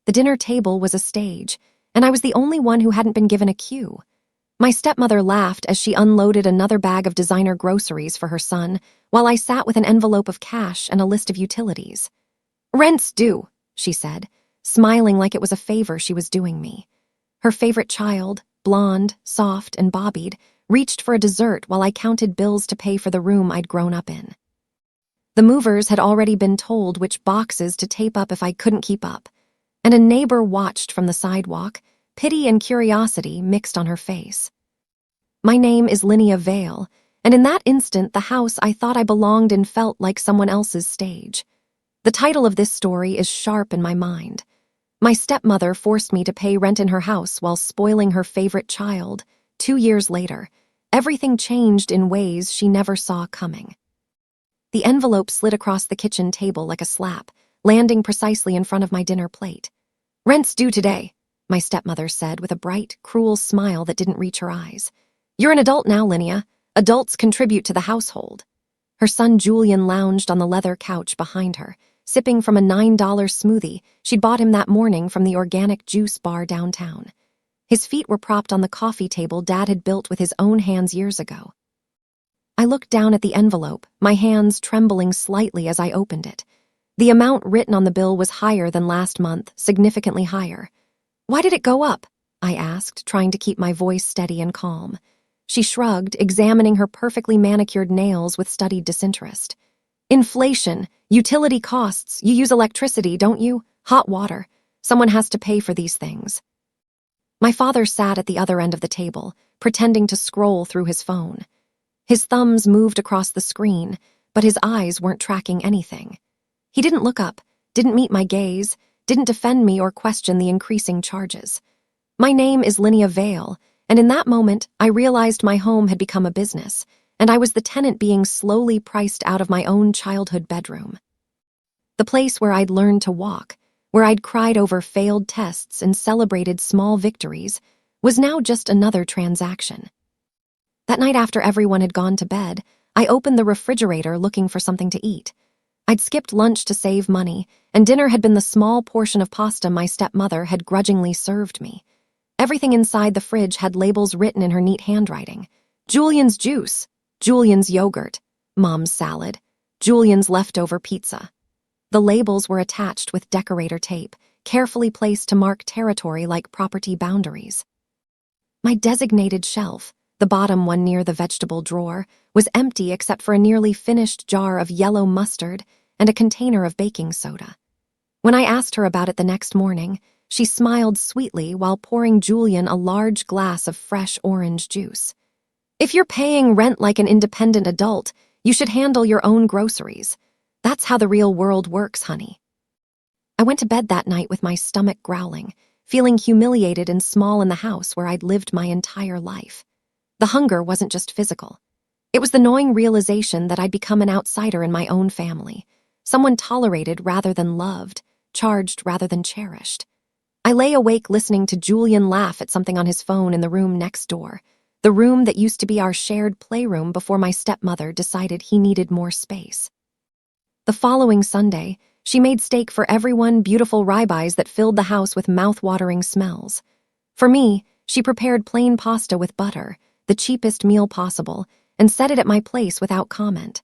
The dinner table was a stage, and I was the only one who hadn't been given a cue. My stepmother laughed as she unloaded another bag of designer groceries for her son, while I sat with an envelope of cash and a list of utilities. "Rent's due," she said, smiling like it was a favor she was doing me. Her favorite child, blonde, soft, and bobbied, reached for a dessert while I counted bills to pay for the room I'd grown up in. The movers had already been told which boxes to tape up if I couldn't keep up, and a neighbor watched from the sidewalk, pity and curiosity mixed on her face. My name is Linnea Vale, and in that instant the house I thought I belonged in felt like someone else's stage. The title of this story is sharp in my mind. My stepmother forced me to pay rent in her house while spoiling her favorite child. 2 years later, everything changed in ways she never saw coming. The envelope slid across the kitchen table like a slap, landing precisely in front of my dinner plate. "Rent's due today," my stepmother said with a bright, cruel smile that didn't reach her eyes. "You're an adult now, Linnea. Adults contribute to the household." Her son Julian lounged on the leather couch behind her, sipping from a $9 smoothie she'd bought him that morning from the organic juice bar downtown. His feet were propped on the coffee table Dad had built with his own hands years ago. I looked down at the envelope, my hands trembling slightly as I opened it. The amount written on the bill was higher than last month, significantly higher. "Why did it go up?" I asked, trying to keep my voice steady and calm. She shrugged, examining her perfectly manicured nails with studied disinterest. "Inflation, utility costs, you use electricity, don't you? Hot water. Someone has to pay for these things." My father sat at the other end of the table, pretending to scroll through his phone. His thumbs moved across the screen, but his eyes weren't tracking anything. He didn't look up, didn't meet my gaze, didn't defend me or question the increasing charges. My name is Linnea Vale, and in that moment, I realized my home had become a business, and I was the tenant being slowly priced out of my own childhood bedroom. The place where I'd learned to walk, where I'd cried over failed tests and celebrated small victories, was now just another transaction. That night after everyone had gone to bed, I opened the refrigerator looking for something to eat. I'd skipped lunch to save money, and dinner had been the small portion of pasta my stepmother had grudgingly served me. Everything inside the fridge had labels written in her neat handwriting. Julian's juice, Julian's yogurt, Mom's salad, Julian's leftover pizza. The labels were attached with decorator tape, carefully placed to mark territory like property boundaries. My designated shelf, the bottom one near the vegetable drawer, was empty except for a nearly finished jar of yellow mustard and a container of baking soda. When I asked her about it the next morning, she smiled sweetly while pouring Julian a large glass of fresh orange juice. "If you're paying rent like an independent adult, you should handle your own groceries. That's how the real world works, honey." I went to bed that night with my stomach growling, feeling humiliated and small in the house where I'd lived my entire life. The hunger wasn't just physical. It was the gnawing realization that I'd become an outsider in my own family, someone tolerated rather than loved, charged rather than cherished. I lay awake listening to Julian laugh at something on his phone in the room next door, the room that used to be our shared playroom before my stepmother decided he needed more space. The following Sunday, she made steak for everyone, beautiful ribeyes that filled the house with mouth-watering smells. For me, she prepared plain pasta with butter, the cheapest meal possible, and set it at my place without comment.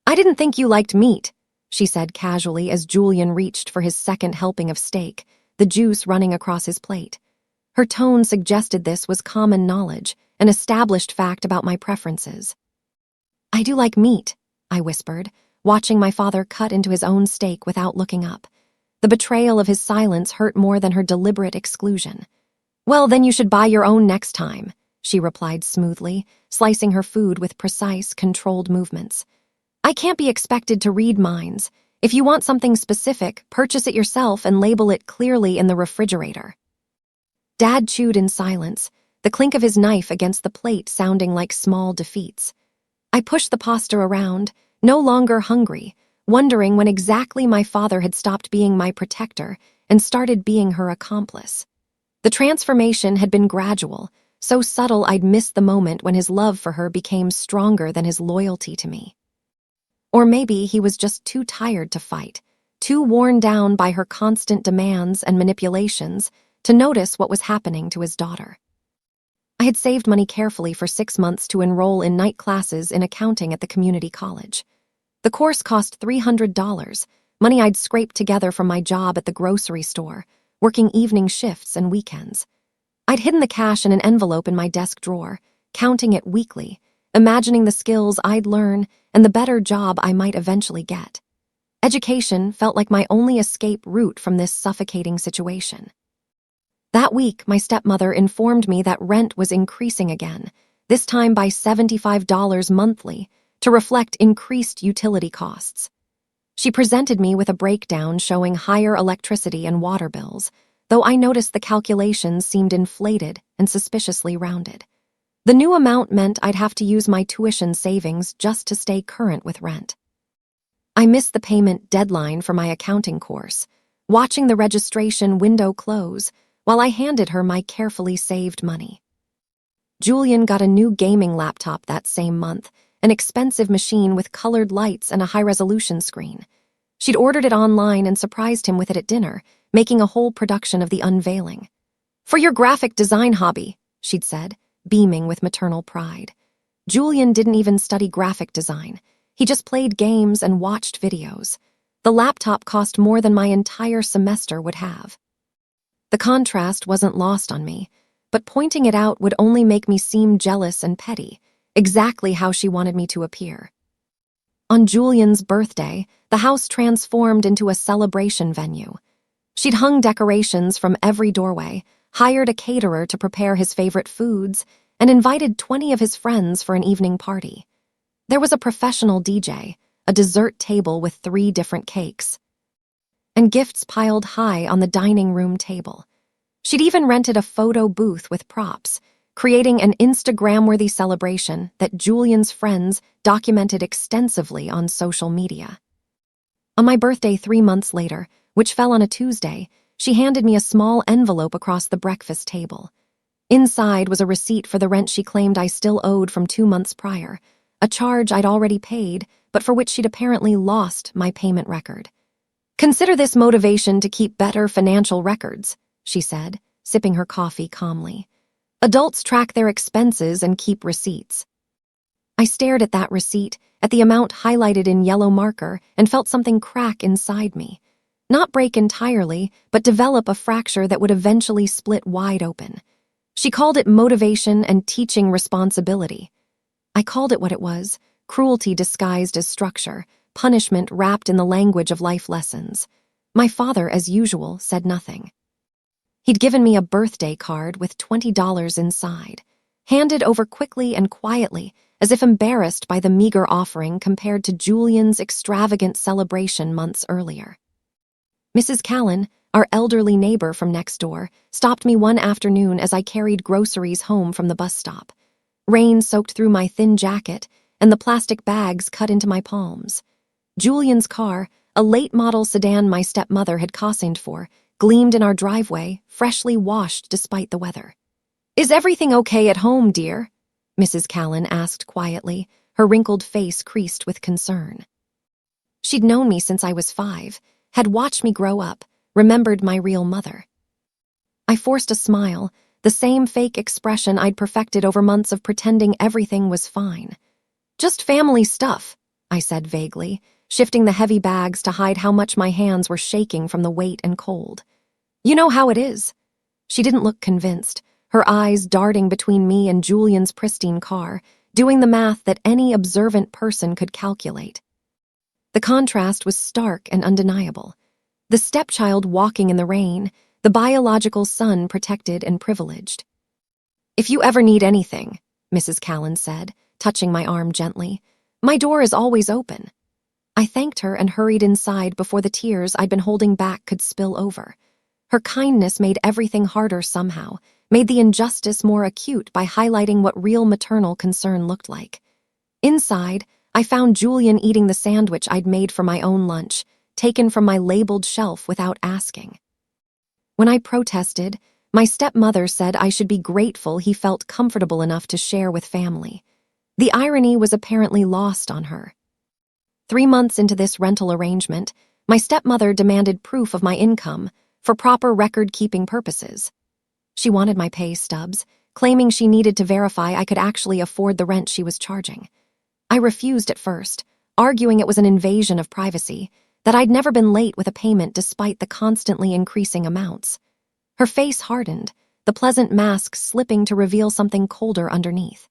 "I didn't think you liked meat," she said casually as Julian reached for his second helping of steak, the juice running across his plate. Her tone suggested this was common knowledge, an established fact about my preferences. "I do like meat," I whispered, watching my father cut into his own steak without looking up. The betrayal of his silence hurt more than her deliberate exclusion. "Well, then you should buy your own next time," she replied smoothly, slicing her food with precise, controlled movements. "I can't be expected to read minds. If you want something specific, purchase it yourself and label it clearly in the refrigerator." Dad chewed in silence, the clink of his knife against the plate sounding like small defeats. I pushed the pasta around, no longer hungry, wondering when exactly my father had stopped being my protector and started being her accomplice. The transformation had been gradual, so subtle I'd missed the moment when his love for her became stronger than his loyalty to me. Or maybe he was just too tired to fight, too worn down by her constant demands and manipulations to notice what was happening to his daughter. I had saved money carefully for 6 months to enroll in night classes in accounting at the community college. The course cost $300, money I'd scraped together from my job at the grocery store, working evening shifts and weekends. I'd hidden the cash in an envelope in my desk drawer, counting it weekly, imagining the skills I'd learn and the better job I might eventually get. Education felt like my only escape route from this suffocating situation. That week, my stepmother informed me that rent was increasing again, this time by $75 monthly, to reflect increased utility costs. She presented me with a breakdown showing higher electricity and water bills, though I noticed the calculations seemed inflated and suspiciously rounded. The new amount meant I'd have to use my tuition savings just to stay current with rent. I missed the payment deadline for my accounting course, watching the registration window close while I handed her my carefully saved money. Julian got a new gaming laptop that same month, an expensive machine with colored lights and a high-resolution screen. She'd ordered it online and surprised him with it at dinner, making a whole production of the unveiling. "For your graphic design hobby," she'd said, beaming with maternal pride. Julian didn't even study graphic design. He just played games and watched videos. The laptop cost more than my entire semester would have. The contrast wasn't lost on me, but pointing it out would only make me seem jealous and petty, exactly how she wanted me to appear. On Julian's birthday, the house transformed into a celebration venue. She'd hung decorations from every doorway, hired a caterer to prepare his favorite foods, and invited 20 of his friends for an evening party. There was a professional DJ, a dessert table with 3 different cakes, and gifts piled high on the dining room table. She'd even rented a photo booth with props, creating an Instagram-worthy celebration that Julian's friends documented extensively on social media. On my birthday 3 months later, which fell on a Tuesday, she handed me a small envelope across the breakfast table. Inside was a receipt for the rent she claimed I still owed from 2 months prior, a charge I'd already paid, but for which she'd apparently lost my payment record. "Consider this motivation to keep better financial records," she said, sipping her coffee calmly. "Adults track their expenses and keep receipts." I stared at that receipt, at the amount highlighted in yellow marker, and felt something crack inside me. Not break entirely, but develop a fracture that would eventually split wide open. She called it motivation and teaching responsibility. I called it what it was, cruelty disguised as structure, punishment wrapped in the language of life lessons. My father, as usual, said nothing. He'd given me a birthday card with $20 inside, handed over quickly and quietly, as if embarrassed by the meager offering compared to Julian's extravagant celebration months earlier. Mrs. Callan, our elderly neighbor from next door, stopped me one afternoon as I carried groceries home from the bus stop. Rain soaked through my thin jacket, and the plastic bags cut into my palms. Julian's car, a late-model sedan my stepmother had cossined for, gleamed in our driveway, freshly washed despite the weather. "Is everything okay at home, dear?" Mrs. Callan asked quietly, her wrinkled face creased with concern. She'd known me since I was 5, had watched me grow up, remembered my real mother. I forced a smile, the same fake expression I'd perfected over months of pretending everything was fine. "Just family stuff," I said vaguely, shifting the heavy bags to hide how much my hands were shaking from the weight and cold. "You know how it is." She didn't look convinced, her eyes darting between me and Julian's pristine car, doing the math that any observant person could calculate. The contrast was stark and undeniable. The stepchild walking in the rain, the biological son protected and privileged. "If you ever need anything," Mrs. Callan said, touching my arm gently, "my door is always open." I thanked her and hurried inside before the tears I'd been holding back could spill over. Her kindness made everything harder somehow, made the injustice more acute by highlighting what real maternal concern looked like. Inside, I found Julian eating the sandwich I'd made for my own lunch, taken from my labeled shelf without asking. When I protested, my stepmother said I should be grateful he felt comfortable enough to share with family. The irony was apparently lost on her. 3 months into this rental arrangement, My stepmother demanded proof of my income for proper record-keeping purposes. She wanted my pay stubs, claiming she needed to verify I could actually afford the rent she was charging. I refused at first, arguing it was an invasion of privacy, that I'd never been late with a payment despite the constantly increasing amounts. Her face hardened, the pleasant mask slipping to reveal something colder underneath.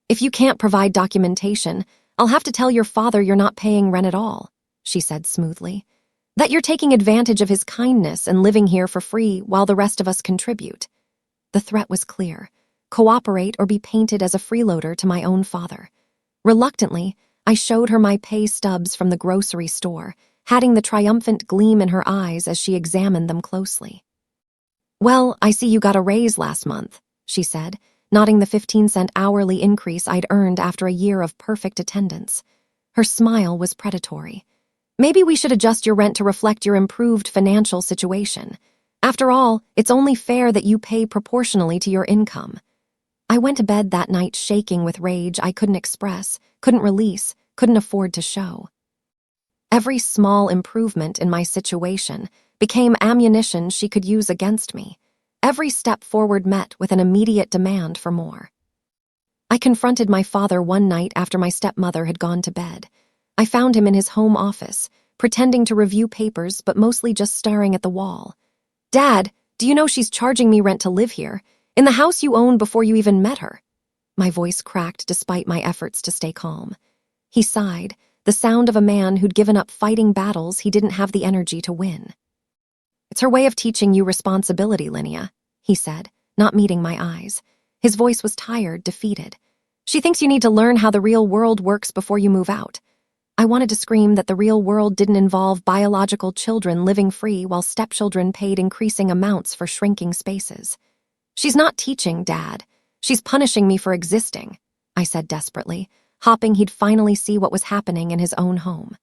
"If you can't provide documentation, I'll have to tell your father you're not paying rent at all," she said smoothly. "That you're taking advantage of his kindness and living here for free while the rest of us contribute." The threat was clear: cooperate or be painted as a freeloader to my own father. Reluctantly, I showed her my pay stubs from the grocery store, having the triumphant gleam in her eyes as she examined them closely. "Well, I see you got a raise last month," she said, nodding the 15-cent hourly increase I'd earned after a year of perfect attendance. Her smile was predatory. "Maybe we should adjust your rent to reflect your improved financial situation. After all, it's only fair that you pay proportionally to your income." I went to bed that night shaking with rage I couldn't express, couldn't release, couldn't afford to show. Every small improvement in my situation became ammunition she could use against me. Every step forward met with an immediate demand for more. I confronted my father one night after my stepmother had gone to bed. I found him in his home office, pretending to review papers but mostly just staring at the wall. "Dad, do you know she's charging me rent to live here, in the house you owned before you even met her?" My voice cracked despite my efforts to stay calm. He sighed, the sound of a man who'd given up fighting battles he didn't have the energy to win. "It's her way of teaching you responsibility, Linnea," he said, not meeting my eyes. His voice was tired, defeated. "She thinks you need to learn how the real world works before you move out." I wanted to scream that the real world didn't involve biological children living free while stepchildren paid increasing amounts for shrinking spaces. "She's not teaching, Dad. She's punishing me for existing," I said desperately, hoping he'd finally see what was happening in his own home.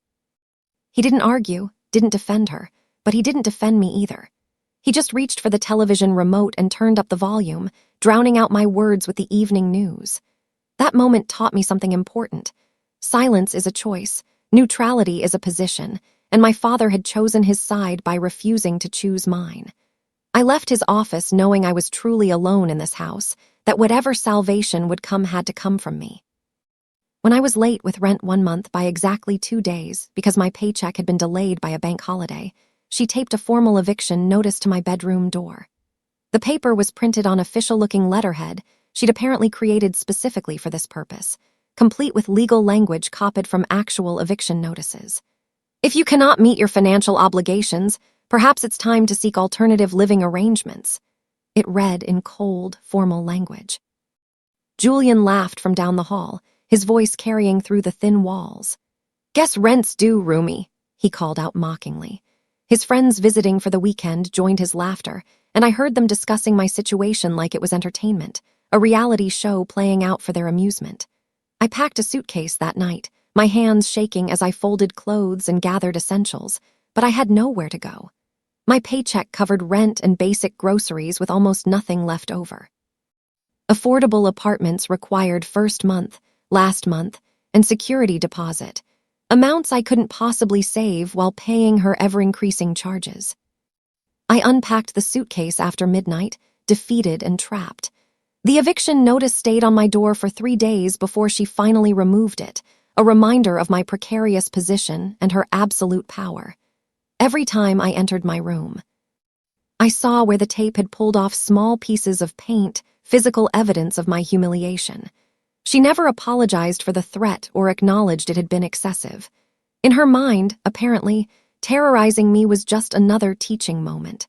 He didn't argue, didn't defend her, but he didn't defend me either. He just reached for the television remote and turned up the volume, drowning out my words with the evening news. That moment taught me something important. Silence is a choice, neutrality is a position, and my father had chosen his side by refusing to choose mine. I left his office knowing I was truly alone in this house, that whatever salvation would come had to come from me. When I was late with rent one month by exactly 2 days because my paycheck had been delayed by a bank holiday, she taped a formal eviction notice to my bedroom door. The paper was printed on official-looking letterhead she'd apparently created specifically for this purpose, complete with legal language copied from actual eviction notices. "If you cannot meet your financial obligations, perhaps it's time to seek alternative living arrangements," it read in cold, formal language. Julian laughed from down the hall, his voice carrying through the thin walls. "Guess rent's due, roomie," he called out mockingly. His friends visiting for the weekend joined his laughter, and I heard them discussing my situation like it was entertainment, a reality show playing out for their amusement. I packed a suitcase that night, my hands shaking as I folded clothes and gathered essentials, but I had nowhere to go. My paycheck covered rent and basic groceries with almost nothing left over. Affordable apartments required first month, last month, and security deposit, amounts I couldn't possibly save while paying her ever-increasing charges. I unpacked the suitcase after midnight, defeated and trapped. The eviction notice stayed on my door for 3 days before she finally removed it, a reminder of my precarious position and her absolute power. Every time I entered my room, I saw where the tape had pulled off small pieces of paint, physical evidence of my humiliation. She never apologized for the threat or acknowledged it had been excessive. In her mind, apparently, terrorizing me was just another teaching moment.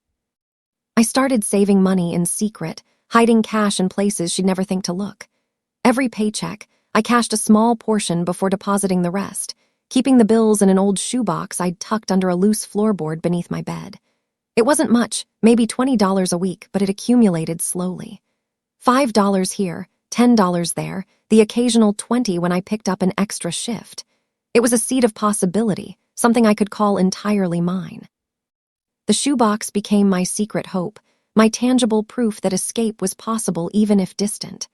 I started saving money in secret, hiding cash in places she'd never think to look. Every paycheck, I cashed a small portion before depositing the rest, keeping the bills in an old shoebox I'd tucked under a loose floorboard beneath my bed. It wasn't much, maybe $20 a week, but it accumulated slowly. $5 here, $10 there, the occasional 20 when I picked up an extra shift. It was a seed of possibility, something I could call entirely mine. The shoebox became my secret hope, my tangible proof that escape was possible even if distant.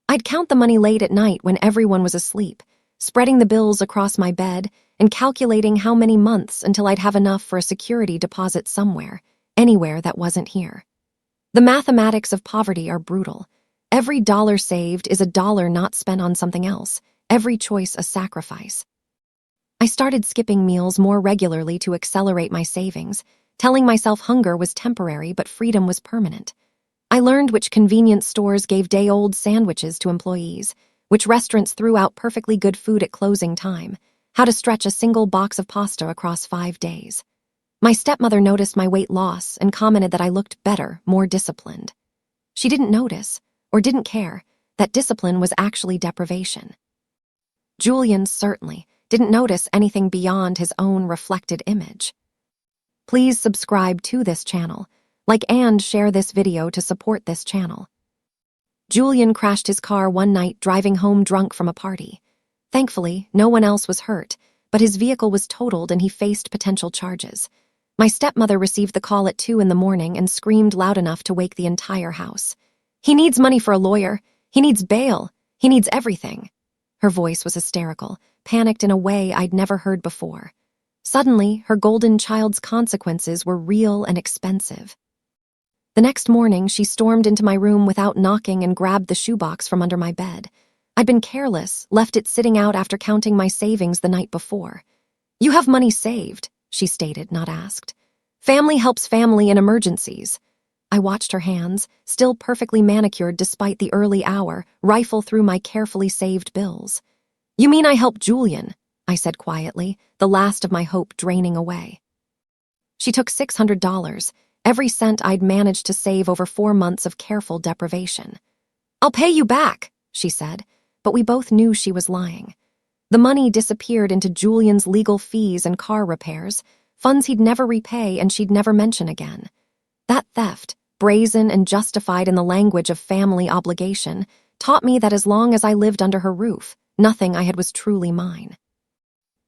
I'd count the money late at night when everyone was asleep, spreading the bills across my bed and calculating how many months until I'd have enough for a security deposit somewhere, anywhere that wasn't here. The mathematics of poverty are brutal. Every dollar saved is a dollar not spent on something else, every choice a sacrifice. I started skipping meals more regularly to accelerate my savings, telling myself hunger was temporary but freedom was permanent. I learned which convenience stores gave day-old sandwiches to employees, which restaurants threw out perfectly good food at closing time, how to stretch a single box of pasta across 5 days. My stepmother noticed my weight loss and commented that I looked better, more disciplined. She didn't notice, or didn't care, that discipline was actually deprivation. Julian certainly didn't notice anything beyond his own reflected image. Please subscribe to this channel, like and share this video to support this channel. Julian crashed his car one night driving home drunk from a party. Thankfully, no one else was hurt, but his vehicle was totaled and he faced potential charges. My stepmother received the call at 2 a.m. and screamed loud enough to wake the entire house. "He needs money for a lawyer. He needs bail. He needs everything." Her voice was hysterical, panicked in a way I'd never heard before. Suddenly, her golden child's consequences were real and expensive. The next morning, she stormed into my room without knocking and grabbed the shoebox from under my bed. I'd been careless, left it sitting out after counting my savings the night before. "You have money saved," she stated, not asked. "Family helps family in emergencies." I watched her hands, still perfectly manicured despite the early hour, rifle through my carefully saved bills. "You mean I helped Julian?" I said quietly, the last of my hope draining away. She took $600, every cent I'd managed to save over 4 months of careful deprivation. "I'll pay you back," she said, but we both knew she was lying. The money disappeared into Julian's legal fees and car repairs, funds he'd never repay and she'd never mention again. That theft, brazen and justified in the language of family obligation, taught me that as long as I lived under her roof, nothing I had was truly mine.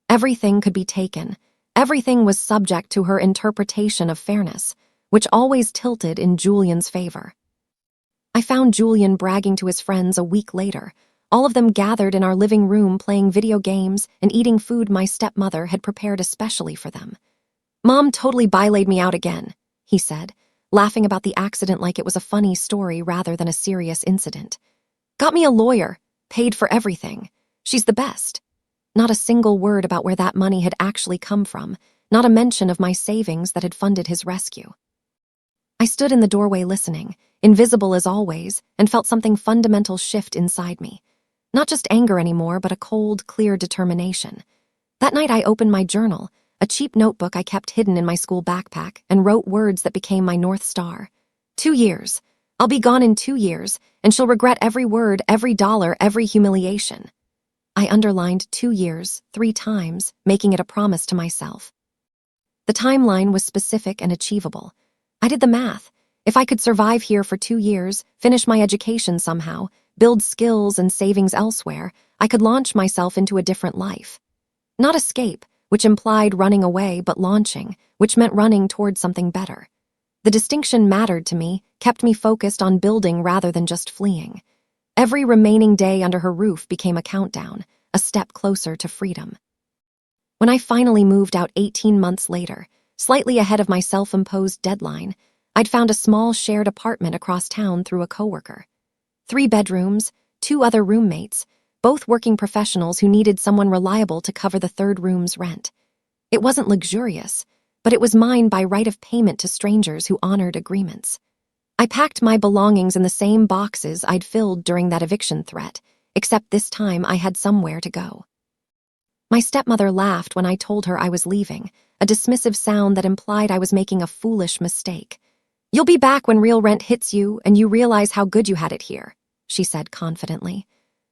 Everything could be taken. Everything was subject to her interpretation of fairness, which always tilted in Julian's favor. I found Julian bragging to his friends a week later, all of them gathered in our living room playing video games and eating food my stepmother had prepared especially for them. "Mom totally bilayed me out again," he said, laughing about the accident like it was a funny story rather than a serious incident. "Got me a lawyer, paid for everything. She's the best." Not a single word about where that money had actually come from, not a mention of my savings that had funded his rescue. I stood in the doorway listening, invisible as always, and felt something fundamental shift inside me. Not just anger anymore, but a cold, clear determination. That night I opened my journal, a cheap notebook I kept hidden in my school backpack, and wrote words that became my North Star. 2 years. I'll be gone in 2 years, and she'll regret every word, every dollar, every humiliation. I underlined 2 years 3 times, making it a promise to myself. The timeline was specific and achievable. I did the math. If I could survive here for 2 years, finish my education somehow, build skills and savings elsewhere, I could launch myself into a different life. Not escape, which implied running away, but launching, which meant running towards something better. The distinction mattered to me, kept me focused on building rather than just fleeing. Every remaining day under her roof became a countdown, a step closer to freedom. When I finally moved out 18 months later, slightly ahead of my self-imposed deadline, I'd found a small shared apartment across town through a coworker. 3 bedrooms, 2 other roommates, both working professionals who needed someone reliable to cover the 3rd room's rent. It wasn't luxurious, but it was mine by right of payment to strangers who honored agreements. I packed my belongings in the same boxes I'd filled during that eviction threat, except this time I had somewhere to go. My stepmother laughed when I told her I was leaving, a dismissive sound that implied I was making a foolish mistake. "You'll be back when real rent hits you and you realize how good you had it here," she said confidently.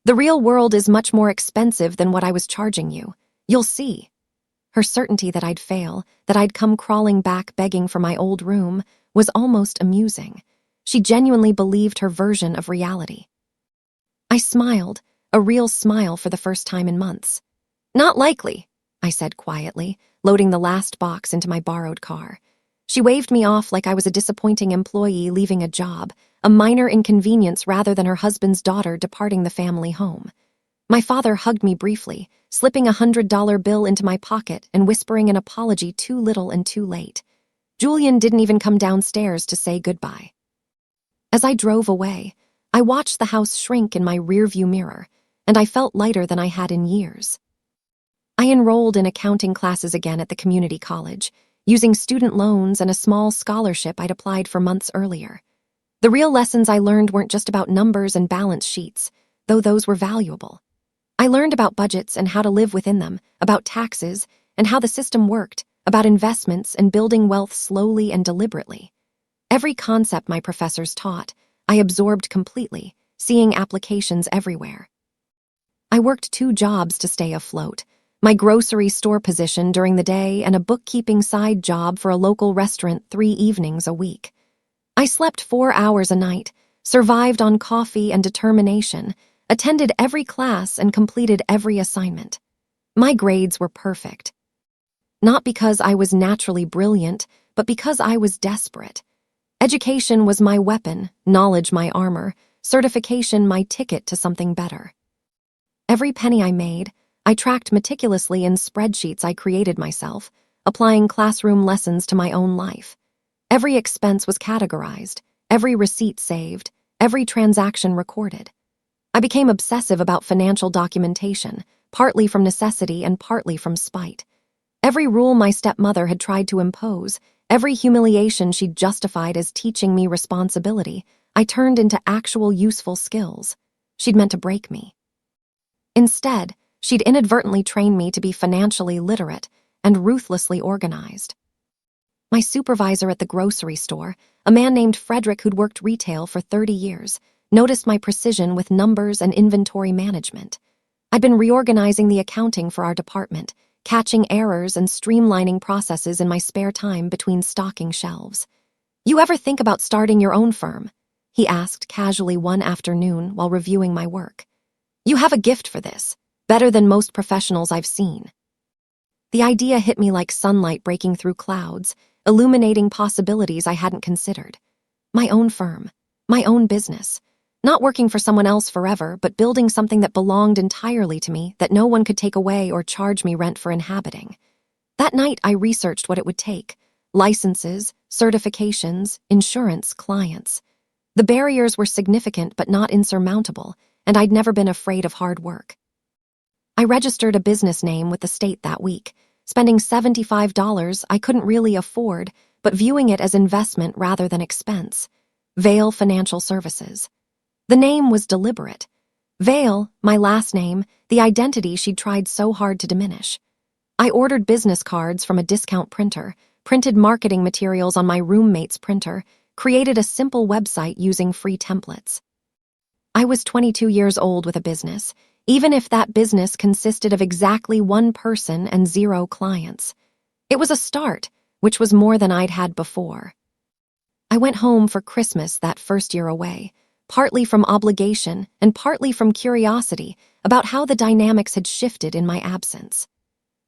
"The real world is much more expensive than what I was charging you. You'll see." Her certainty that I'd fail, that I'd come crawling back begging for my old room, was almost amusing. She genuinely believed her version of reality. I smiled, a real smile for the first time in months. "Not likely," I said quietly, loading the last box into my borrowed car. She waved me off like I was a disappointing employee leaving a job, a minor inconvenience rather than her husband's daughter departing the family home. My father hugged me briefly, slipping $100 bill into my pocket and whispering an apology too little and too late. Julian didn't even come downstairs to say goodbye. As I drove away, I watched the house shrink in my rearview mirror, and I felt lighter than I had in years. I enrolled in accounting classes again at the community college, using student loans and a small scholarship I'd applied for months earlier. The real lessons I learned weren't just about numbers and balance sheets, though those were valuable. I learned about budgets and how to live within them, about taxes and how the system worked, about investments and building wealth slowly and deliberately. Every concept my professors taught, I absorbed completely, seeing applications everywhere. I worked 2 jobs to stay afloat, my grocery store position during the day and a bookkeeping side job for a local restaurant 3 evenings a week. I slept 4 hours a night, survived on coffee and determination, attended every class and completed every assignment. My grades were perfect. Not because I was naturally brilliant, but because I was desperate. Education was my weapon, knowledge my armor, certification my ticket to something better. Every penny I made, I tracked meticulously in spreadsheets I created myself, applying classroom lessons to my own life. Every expense was categorized, every receipt saved, every transaction recorded. I became obsessive about financial documentation, partly from necessity and partly from spite. Every rule my stepmother had tried to impose, every humiliation she'd justified as teaching me responsibility, I turned into actual useful skills. She'd meant to break me. Instead, she'd inadvertently trained me to be financially literate and ruthlessly organized. My supervisor at the grocery store, a man named Frederick who'd worked retail for 30 years, noticed my precision with numbers and inventory management. I'd been reorganizing the accounting for our department, catching errors and streamlining processes in my spare time between stocking shelves. "You ever think about starting your own firm?" he asked casually one afternoon while reviewing my work. "You have a gift for this, better than most professionals I've seen." The idea hit me like sunlight breaking through clouds, illuminating possibilities I hadn't considered. My own firm, my own business, not working for someone else forever, but building something that belonged entirely to me, that no one could take away or charge me rent for inhabiting. That night, I researched what it would take: licenses, certifications, insurance, clients. The barriers were significant but not insurmountable, and I'd never been afraid of hard work. I registered a business name with the state that week, spending $75 I couldn't really afford, but viewing it as investment rather than expense. Vale Financial Services. The name was deliberate. Vale, my last name, the identity she'd tried so hard to diminish. I ordered business cards from a discount printer, printed marketing materials on my roommate's printer, created a simple website using free templates. I was 22 years old with a business, even if that business consisted of exactly 1 person and 0 clients. It was a start, which was more than I'd had before. I went home for Christmas that first year away, partly from obligation and partly from curiosity about how the dynamics had shifted in my absence.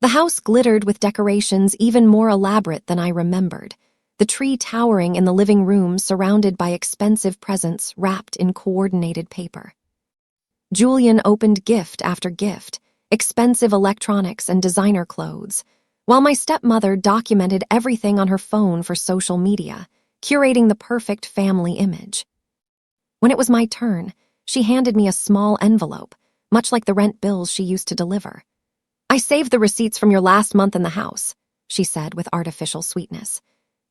The house glittered with decorations even more elaborate than I remembered, the tree towering in the living room surrounded by expensive presents wrapped in coordinated paper. Julian opened gift after gift, expensive electronics and designer clothes, while my stepmother documented everything on her phone for social media, curating the perfect family image. When it was my turn, she handed me a small envelope, much like the rent bills she used to deliver. "I saved the receipts from your last month in the house," she said with artificial sweetness.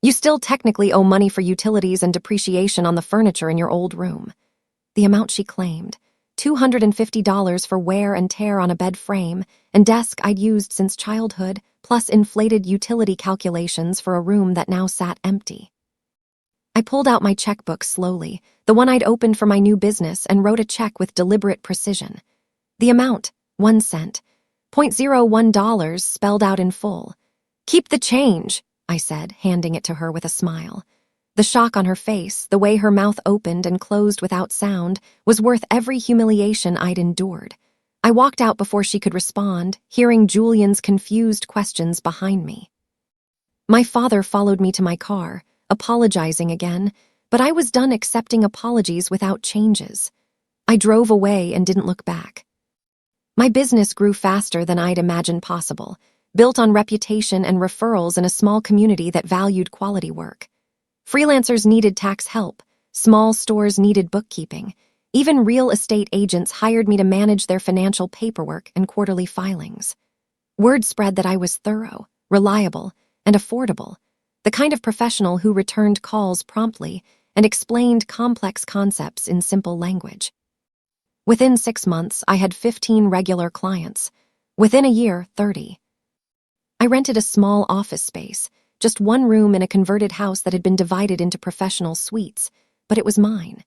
"You still technically owe money for utilities and depreciation on the furniture in your old room." The amount she claimed, $250 for wear and tear on a bed frame and desk I'd used since childhood, plus inflated utility calculations for a room that now sat empty. I pulled out my checkbook slowly, the one I'd opened for my new business, and wrote a check with deliberate precision. The amount, 1 cent, $0.01 spelled out in full. "Keep the change," I said, handing it to her with a smile. The shock on her face, the way her mouth opened and closed without sound, was worth every humiliation I'd endured. I walked out before she could respond, hearing Julian's confused questions behind me. My father followed me to my car, apologizing again, but I was done accepting apologies without changes. I drove away and didn't look back. My business grew faster than I'd imagined possible, built on reputation and referrals in a small community that valued quality work. Freelancers needed tax help, small stores needed bookkeeping, even real estate agents hired me to manage their financial paperwork and quarterly filings. Word spread that I was thorough, reliable, and affordable, the kind of professional who returned calls promptly and explained complex concepts in simple language. Within 6 months, I had 15 regular clients. Within a year, 30. I rented a small office space, just one room in a converted house that had been divided into professional suites, but it was mine.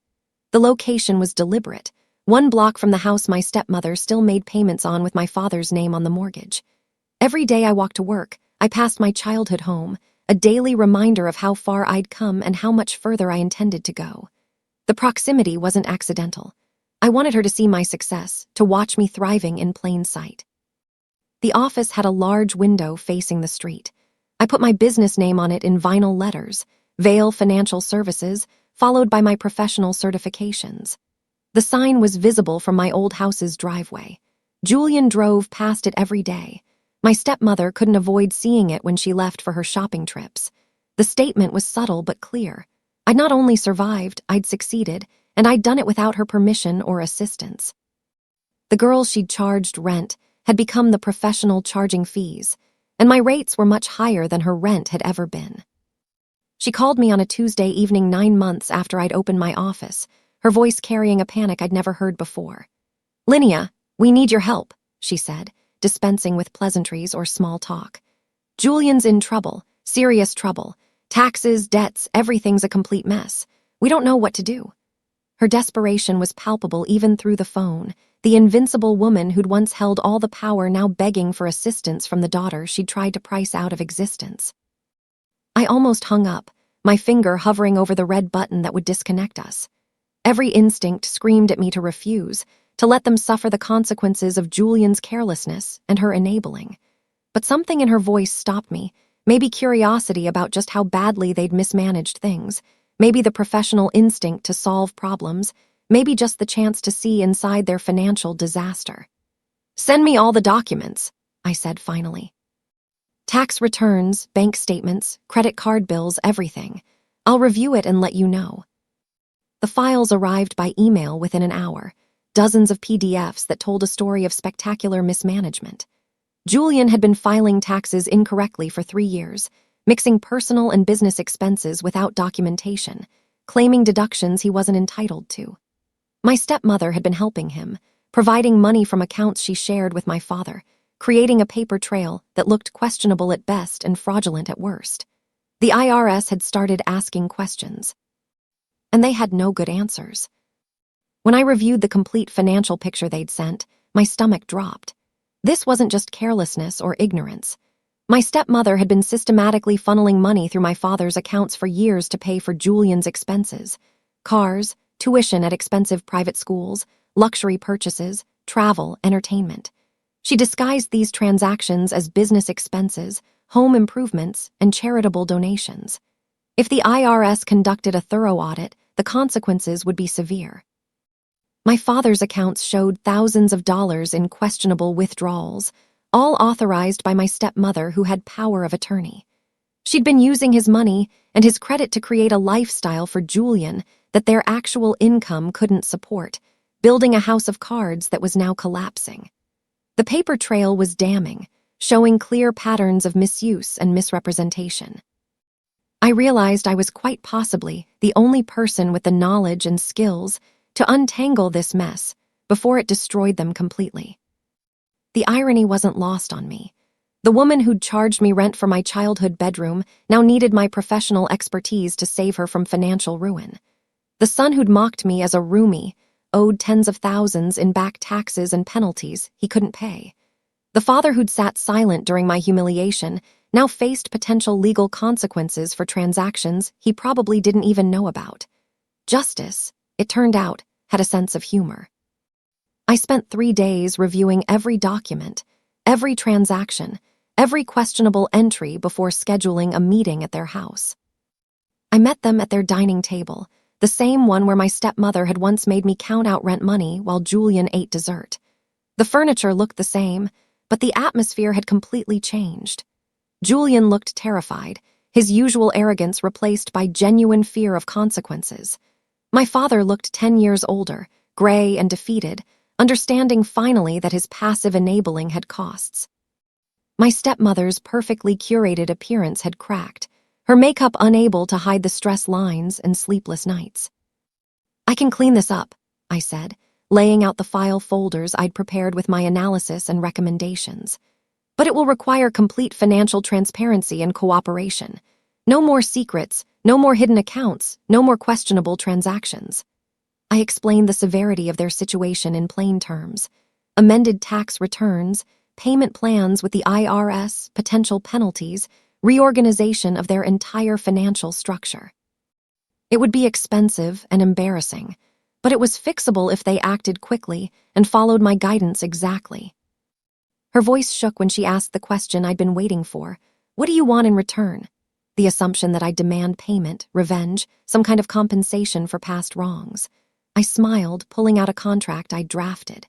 The location was deliberate, 1 block from the house my stepmother still made payments on with my father's name on the mortgage. Every day I walked to work, I passed my childhood home, a daily reminder of how far I'd come and how much further I intended to go. The proximity wasn't accidental. I wanted her to see my success, to watch me thriving in plain sight. The office had a large window facing the street. I put my business name on it in vinyl letters, Vale Financial Services, followed by my professional certifications. The sign was visible from my old house's driveway. Julian drove past it every day. My stepmother couldn't avoid seeing it when she left for her shopping trips. The statement was subtle but clear. I'd not only survived, I'd succeeded, and I'd done it without her permission or assistance. The girl she'd charged rent had become the professional charging fees, and my rates were much higher than her rent had ever been. She called me on a Tuesday evening 9 months after I'd opened my office, her voice carrying a panic I'd never heard before. "Linnea, we need your help," she said, dispensing with pleasantries or small talk. "Julian's in trouble, serious trouble. Taxes, debts, everything's a complete mess. We don't know what to do." Her desperation was palpable even through the phone, the invincible woman who'd once held all the power now begging for assistance from the daughter she'd tried to price out of existence. I almost hung up, my finger hovering over the red button that would disconnect us. Every instinct screamed at me to refuse, to let them suffer the consequences of Julian's carelessness and her enabling. But something in her voice stopped me, maybe curiosity about just how badly they'd mismanaged things, maybe the professional instinct to solve problems, maybe just the chance to see inside their financial disaster. "Send me all the documents," I said finally. "Tax returns, bank statements, credit card bills, everything. I'll review it and let you know." The files arrived by email within an hour, dozens of PDFs that told a story of spectacular mismanagement. Julian had been filing taxes incorrectly for 3 years, mixing personal and business expenses without documentation, claiming deductions he wasn't entitled to. My stepmother had been helping him, providing money from accounts she shared with my father, creating a paper trail that looked questionable at best and fraudulent at worst. The IRS had started asking questions, and they had no good answers. When I reviewed the complete financial picture they'd sent, my stomach dropped. This wasn't just carelessness or ignorance. My stepmother had been systematically funneling money through my father's accounts for years to pay for Julian's expenses: cars, tuition at expensive private schools, luxury purchases, travel, entertainment. She disguised these transactions as business expenses, home improvements, and charitable donations. If the IRS conducted a thorough audit, the consequences would be severe. My father's accounts showed thousands of dollars in questionable withdrawals, all authorized by my stepmother who had power of attorney. She'd been using his money and his credit to create a lifestyle for Julian that their actual income couldn't support, building a house of cards that was now collapsing. The paper trail was damning, showing clear patterns of misuse and misrepresentation. I realized I was quite possibly the only person with the knowledge and skills to untangle this mess before it destroyed them completely. The irony wasn't lost on me. The woman who'd charged me rent for my childhood bedroom now needed my professional expertise to save her from financial ruin. The son who'd mocked me as a roomie owed tens of thousands in back taxes and penalties he couldn't pay. The father who'd sat silent during my humiliation now faced potential legal consequences for transactions he probably didn't even know about. Justice, it turned out, had a sense of humor. I spent 3 days reviewing every document, every transaction, every questionable entry before scheduling a meeting at their house. I met them at their dining table, the same one where my stepmother had once made me count out rent money while Julian ate dessert. The furniture looked the same, but the atmosphere had completely changed. Julian looked terrified, his usual arrogance replaced by genuine fear of consequences. My father looked 10 years older, gray and defeated, understanding finally that his passive enabling had costs. My stepmother's perfectly curated appearance had cracked, her makeup unable to hide the stress lines and sleepless nights. "I can clean this up," I said, laying out the file folders I'd prepared with my analysis and recommendations. "But it will require complete financial transparency and cooperation. No more secrets, no more hidden accounts, no more questionable transactions." I explained the severity of their situation in plain terms. Amended tax returns, payment plans with the IRS, potential penalties, reorganization of their entire financial structure. It would be expensive and embarrassing, but it was fixable if they acted quickly and followed my guidance exactly. Her voice shook when she asked the question I'd been waiting for. "What do you want in return?" The assumption that I'd demand payment, revenge, some kind of compensation for past wrongs. I smiled, pulling out a contract I'd drafted.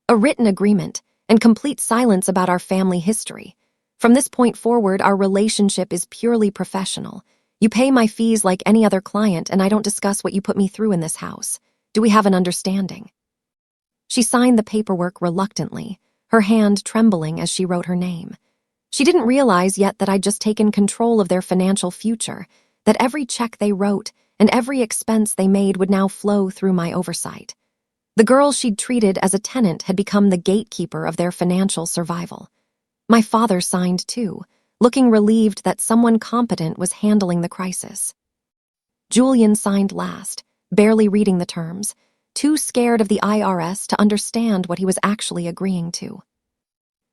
"A written agreement, and complete silence about our family history. From this point forward, our relationship is purely professional. You pay my fees like any other client, and I don't discuss what you put me through in this house. Do we have an understanding?" She signed the paperwork reluctantly, her hand trembling as she wrote her name. She didn't realize yet that I'd just taken control of their financial future, that every check they wrote and every expense they made would now flow through my oversight. The girl she'd treated as a tenant had become the gatekeeper of their financial survival. My father signed too, looking relieved that someone competent was handling the crisis. Julian signed last, barely reading the terms, too scared of the IRS to understand what he was actually agreeing to.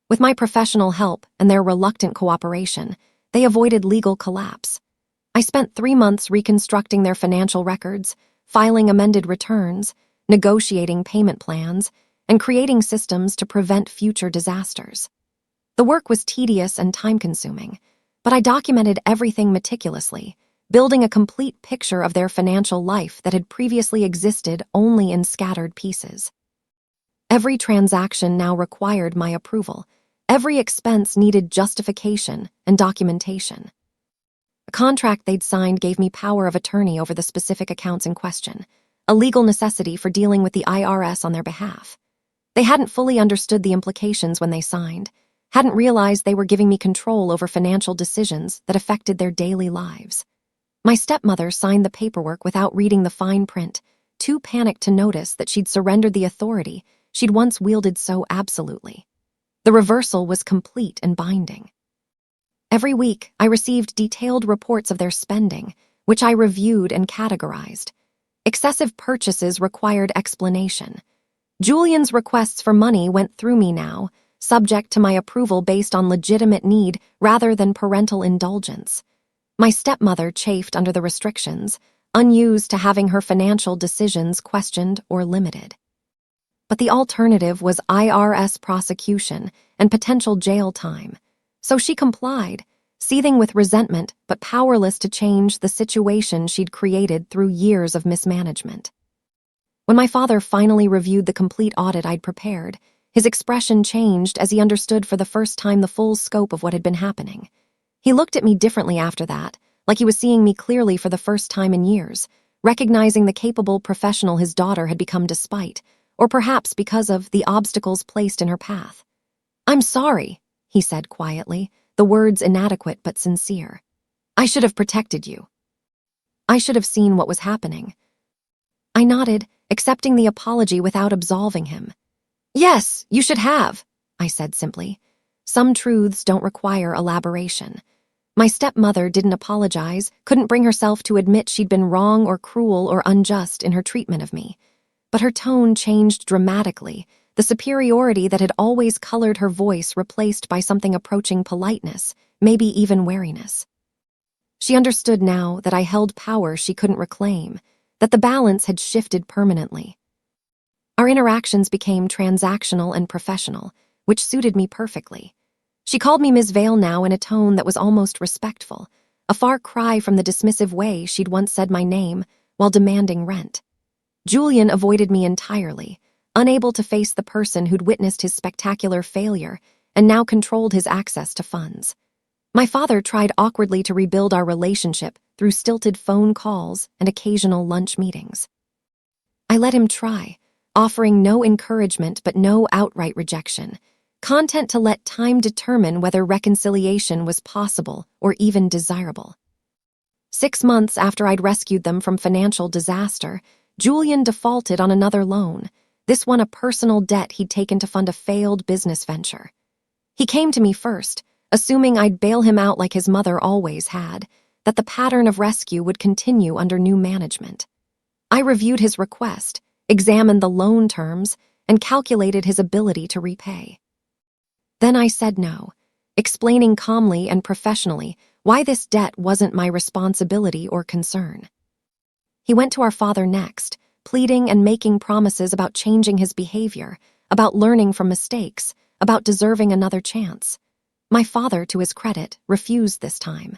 With my professional help and their reluctant cooperation, they avoided legal collapse. I spent 3 months reconstructing their financial records, filing amended returns, negotiating payment plans, and creating systems to prevent future disasters. The work was tedious and time-consuming, but I documented everything meticulously, building a complete picture of their financial life that had previously existed only in scattered pieces. Every transaction now required my approval. Every expense needed justification and documentation. A contract they'd signed gave me power of attorney over the specific accounts in question, a legal necessity for dealing with the IRS on their behalf. They hadn't fully understood the implications when they signed, hadn't realized they were giving me control over financial decisions that affected their daily lives. My stepmother signed the paperwork without reading the fine print, too panicked to notice that she'd surrendered the authority she'd once wielded so absolutely. The reversal was complete and binding. Every week, I received detailed reports of their spending, which I reviewed and categorized. Excessive purchases required explanation. Julian's requests for money went through me now, subject to my approval based on legitimate need rather than parental indulgence. My stepmother chafed under the restrictions, unused to having her financial decisions questioned or limited. But the alternative was IRS prosecution and potential jail time. So she complied, seething with resentment but powerless to change the situation she'd created through years of mismanagement. When my father finally reviewed the complete audit I'd prepared, his expression changed as he understood for the first time the full scope of what had been happening. He looked at me differently after that, like he was seeing me clearly for the first time in years, recognizing the capable professional his daughter had become despite, or perhaps because of the obstacles placed in her path. "I'm sorry," he said quietly, the words inadequate but sincere. "I should have protected you. I should have seen what was happening." I nodded, accepting the apology without absolving him. "Yes, you should have," I said simply. Some truths don't require elaboration. My stepmother didn't apologize, couldn't bring herself to admit she'd been wrong or cruel or unjust in her treatment of me. But her tone changed dramatically, the superiority that had always colored her voice replaced by something approaching politeness, maybe even wariness. She understood now that I held power she couldn't reclaim, that the balance had shifted permanently. Our interactions became transactional and professional, which suited me perfectly. She called me Ms. Vale now in a tone that was almost respectful, a far cry from the dismissive way she'd once said my name while demanding rent. Julian avoided me entirely, unable to face the person who'd witnessed his spectacular failure and now controlled his access to funds. My father tried awkwardly to rebuild our relationship through stilted phone calls and occasional lunch meetings. I let him try, offering no encouragement but no outright rejection, content to let time determine whether reconciliation was possible or even desirable. 6 months after I'd rescued them from financial disaster, Julian defaulted on another loan, this one a personal debt he'd taken to fund a failed business venture. He came to me first, assuming I'd bail him out like his mother always had, that the pattern of rescue would continue under new management. I reviewed his request, examined the loan terms, and calculated his ability to repay. Then I said no, explaining calmly and professionally why this debt wasn't my responsibility or concern. He went to our father next, pleading and making promises about changing his behavior, about learning from mistakes, about deserving another chance. My father, to his credit, refused this time.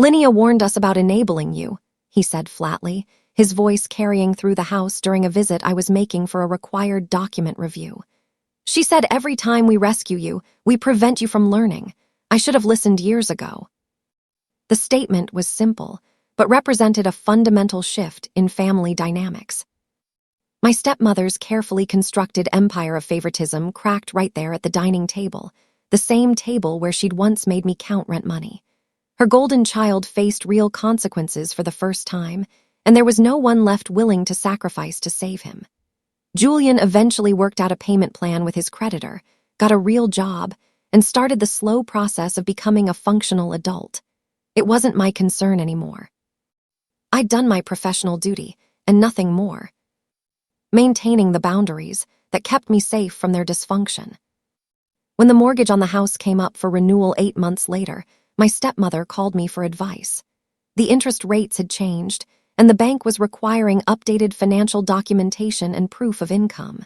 "Linnea warned us about enabling you," he said flatly, his voice carrying through the house during a visit I was making for a required document review. "She said every time we rescue you, we prevent you from learning. I should have listened years ago." The statement was simple, but represented a fundamental shift in family dynamics. My stepmother's carefully constructed empire of favoritism cracked right there at the dining table, the same table where she'd once made me count rent money. Her golden child faced real consequences for the first time, and there was no one left willing to sacrifice to save him. Julian eventually worked out a payment plan with his creditor, got a real job, and started the slow process of becoming a functional adult. It wasn't my concern anymore. I'd done my professional duty, and nothing more. Maintaining the boundaries that kept me safe from their dysfunction. When the mortgage on the house came up for renewal 8 months later, my stepmother called me for advice. The interest rates had changed, and the bank was requiring updated financial documentation and proof of income.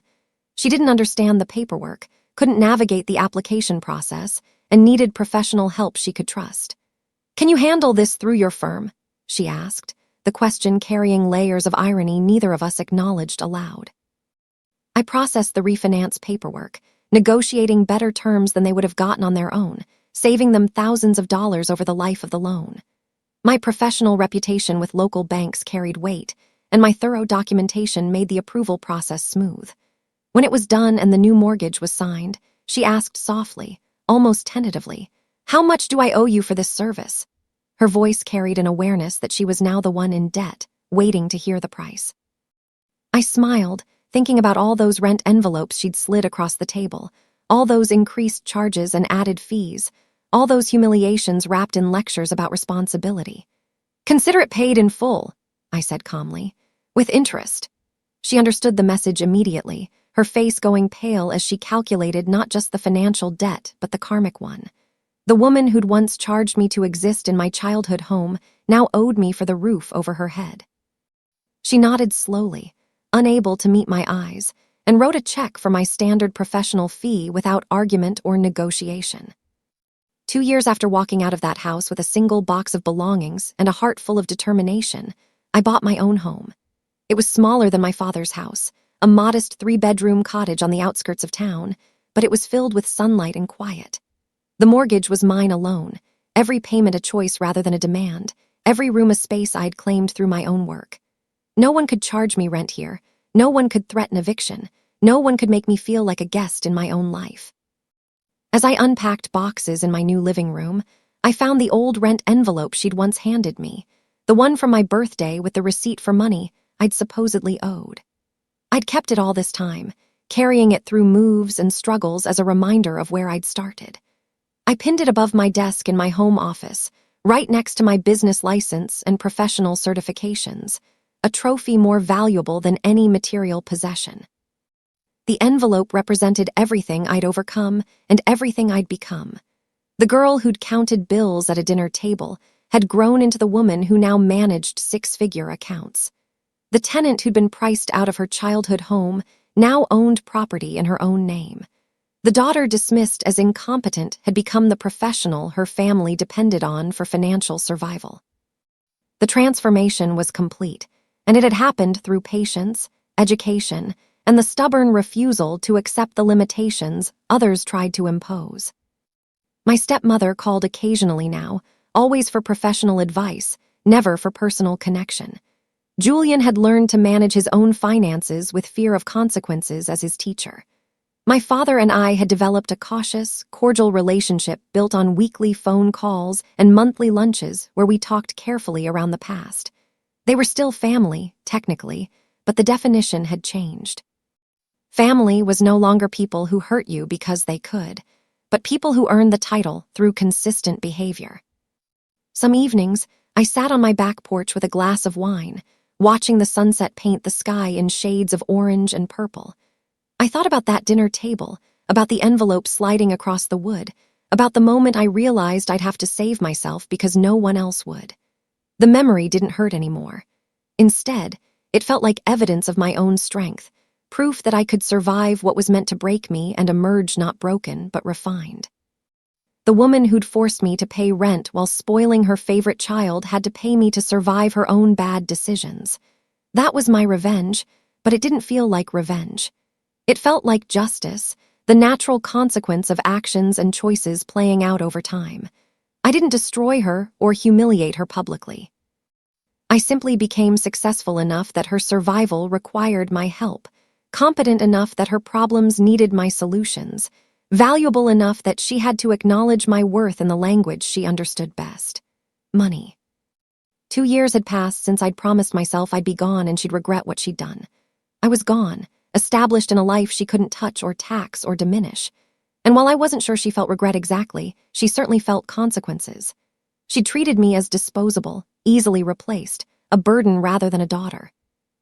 She didn't understand the paperwork, couldn't navigate the application process, and needed professional help she could trust. "Can you handle this through your firm?" she asked, the question carrying layers of irony neither of us acknowledged aloud. I processed the refinance paperwork, negotiating better terms than they would have gotten on their own, saving them thousands of dollars over the life of the loan. My professional reputation with local banks carried weight, and my thorough documentation made the approval process smooth. When it was done and the new mortgage was signed, she asked softly, almost tentatively, "How much do I owe you for this service?" Her voice carried an awareness that she was now the one in debt, waiting to hear the price. I smiled, thinking about all those rent envelopes she'd slid across the table, all those increased charges and added fees, all those humiliations wrapped in lectures about responsibility. "Consider it paid in full," I said calmly, "with interest." She understood the message immediately, her face going pale as she calculated not just the financial debt, but the karmic one. The woman who'd once charged me to exist in my childhood home now owed me for the roof over her head. She nodded slowly, unable to meet my eyes, and wrote a check for my standard professional fee without argument or negotiation. 2 years after walking out of that house with a single box of belongings and a heart full of determination, I bought my own home. It was smaller than my father's house, a modest 3-bedroom cottage on the outskirts of town, but it was filled with sunlight and quiet. The mortgage was mine alone, every payment a choice rather than a demand, every room a space I'd claimed through my own work. No one could charge me rent here, no one could threaten eviction, no one could make me feel like a guest in my own life. As I unpacked boxes in my new living room, I found the old rent envelope she'd once handed me, the one from my birthday with the receipt for money I'd supposedly owed. I'd kept it all this time, carrying it through moves and struggles as a reminder of where I'd started. I pinned it above my desk in my home office, right next to my business license and professional certifications, a trophy more valuable than any material possession. The envelope represented everything I'd overcome and everything I'd become. The girl who'd counted bills at a dinner table had grown into the woman who now managed 6-figure accounts. The tenant who'd been priced out of her childhood home now owned property in her own name. The daughter dismissed as incompetent had become the professional her family depended on for financial survival. The transformation was complete, and it had happened through patience, education, and the stubborn refusal to accept the limitations others tried to impose. My stepmother called occasionally now, always for professional advice, never for personal connection. Julian had learned to manage his own finances with fear of consequences as his teacher. My father and I had developed a cautious, cordial relationship built on weekly phone calls and monthly lunches where we talked carefully around the past. They were still family, technically, but the definition had changed. Family was no longer people who hurt you because they could, but people who earned the title through consistent behavior. Some evenings, I sat on my back porch with a glass of wine, watching the sunset paint the sky in shades of orange and purple. I thought about that dinner table, about the envelope sliding across the wood, about the moment I realized I'd have to save myself because no one else would. The memory didn't hurt anymore. Instead, it felt like evidence of my own strength, proof that I could survive what was meant to break me and emerge not broken, but refined. The woman who'd forced me to pay rent while spoiling her favorite child had to pay me to survive her own bad decisions. That was my revenge, but it didn't feel like revenge. It felt like justice, the natural consequence of actions and choices playing out over time. I didn't destroy her or humiliate her publicly. I simply became successful enough that her survival required my help, competent enough that her problems needed my solutions, valuable enough that she had to acknowledge my worth in the language she understood best. Money. 2 years had passed since I'd promised myself I'd be gone and she'd regret what she'd done. I was gone, established in a life she couldn't touch or tax or diminish. And while I wasn't sure she felt regret exactly, she certainly felt consequences. She treated me as disposable, easily replaced, a burden rather than a daughter.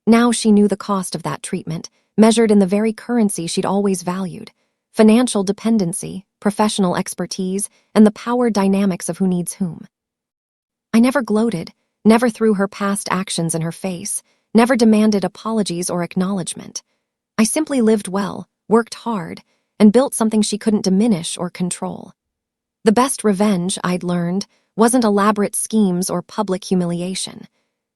Now she knew the cost of that treatment, measured in the very currency she'd always valued: financial dependency, professional expertise, and the power dynamics of who needs whom. I never gloated, never threw her past actions in her face, never demanded apologies or acknowledgement. I simply lived well, worked hard, and built something she couldn't diminish or control. The best revenge, I'd learned, wasn't elaborate schemes or public humiliation.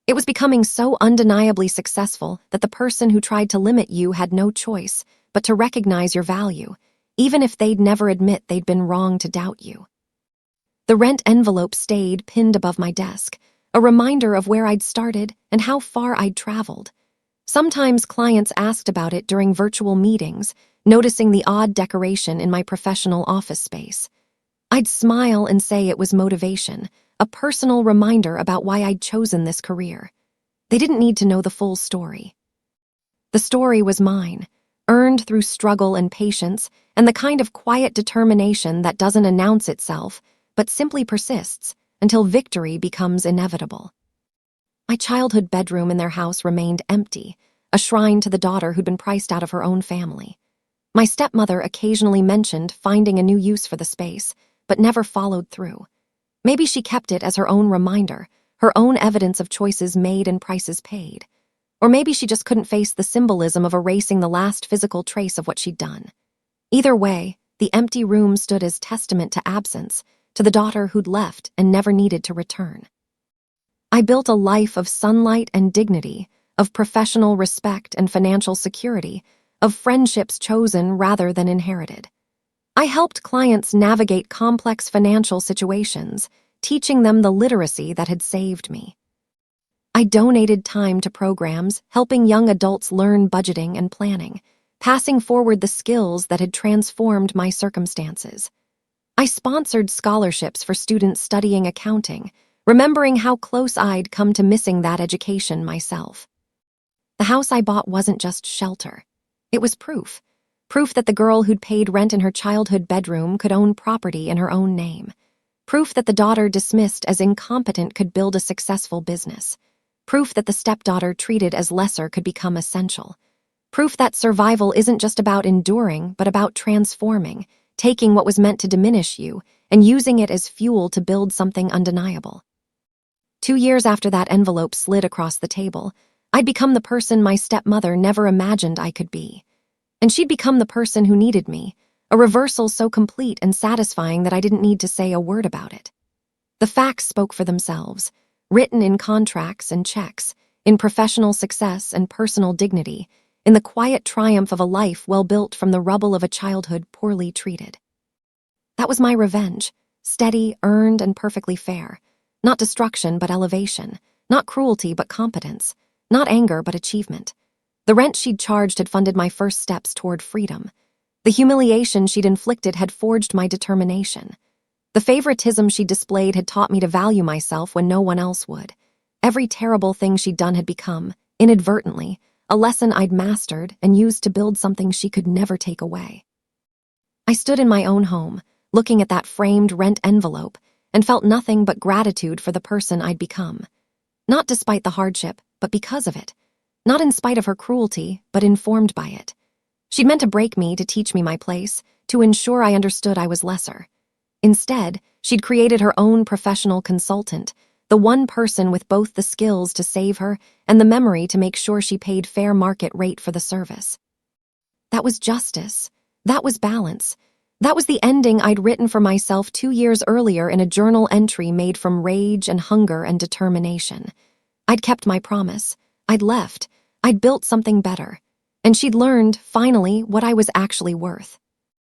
It was becoming so undeniably successful that the person who tried to limit you had no choice but to recognize your value, even if they'd never admit they'd been wrong to doubt you. The rent envelope stayed pinned above my desk, a reminder of where I'd started and how far I'd traveled. Sometimes clients asked about it during virtual meetings, noticing the odd decoration in my professional office space. I'd smile and say it was motivation, a personal reminder about why I'd chosen this career. They didn't need to know the full story. The story was mine, earned through struggle and patience, and the kind of quiet determination that doesn't announce itself, but simply persists until victory becomes inevitable. My childhood bedroom in their house remained empty, a shrine to the daughter who'd been priced out of her own family. My stepmother occasionally mentioned finding a new use for the space, but never followed through. Maybe she kept it as her own reminder, her own evidence of choices made and prices paid. Or maybe she just couldn't face the symbolism of erasing the last physical trace of what she'd done. Either way, the empty room stood as testament to absence, to the daughter who'd left and never needed to return. I built a life of sunlight and dignity, of professional respect and financial security, of friendships chosen rather than inherited. I helped clients navigate complex financial situations, teaching them the literacy that had saved me. I donated time to programs, helping young adults learn budgeting and planning, passing forward the skills that had transformed my circumstances. I sponsored scholarships for students studying accounting, remembering how close I'd come to missing that education myself. The house I bought wasn't just shelter. It was proof. Proof that the girl who'd paid rent in her childhood bedroom could own property in her own name. Proof that the daughter dismissed as incompetent could build a successful business. Proof that the stepdaughter treated as lesser could become essential. Proof that survival isn't just about enduring, but about transforming, taking what was meant to diminish you and using it as fuel to build something undeniable. 2 years after that envelope slid across the table, I'd become the person my stepmother never imagined I could be. And she'd become the person who needed me, a reversal so complete and satisfying that I didn't need to say a word about it. The facts spoke for themselves, written in contracts and checks, in professional success and personal dignity, in in the quiet triumph of a life well built from the rubble of a childhood poorly treated. That was my revenge, steady, earned, and perfectly fair. Not destruction, but elevation. Not cruelty, but competence. Not anger, but achievement. The rent she'd charged had funded my first steps toward freedom. The humiliation she'd inflicted had forged my determination. The favoritism she'd displayed had taught me to value myself when no one else would. Every terrible thing she'd done had become, inadvertently, a lesson I'd mastered and used to build something she could never take away. I stood in my own home, looking at that framed rent envelope, and felt nothing but gratitude for the person I'd become. Not despite the hardship, but because of it. Not in spite of her cruelty, but informed by it. She'd meant to break me to teach me my place, to ensure I understood I was lesser. Instead, she'd created her own professional consultant, the one person with both the skills to save her and the memory to make sure she paid fair market rate for the service. That was justice. That was balance. That was the ending I'd written for myself 2 years earlier in a journal entry made from rage and hunger and determination. I'd kept my promise. I'd left. I'd built something better. And she'd learned, finally, what I was actually worth.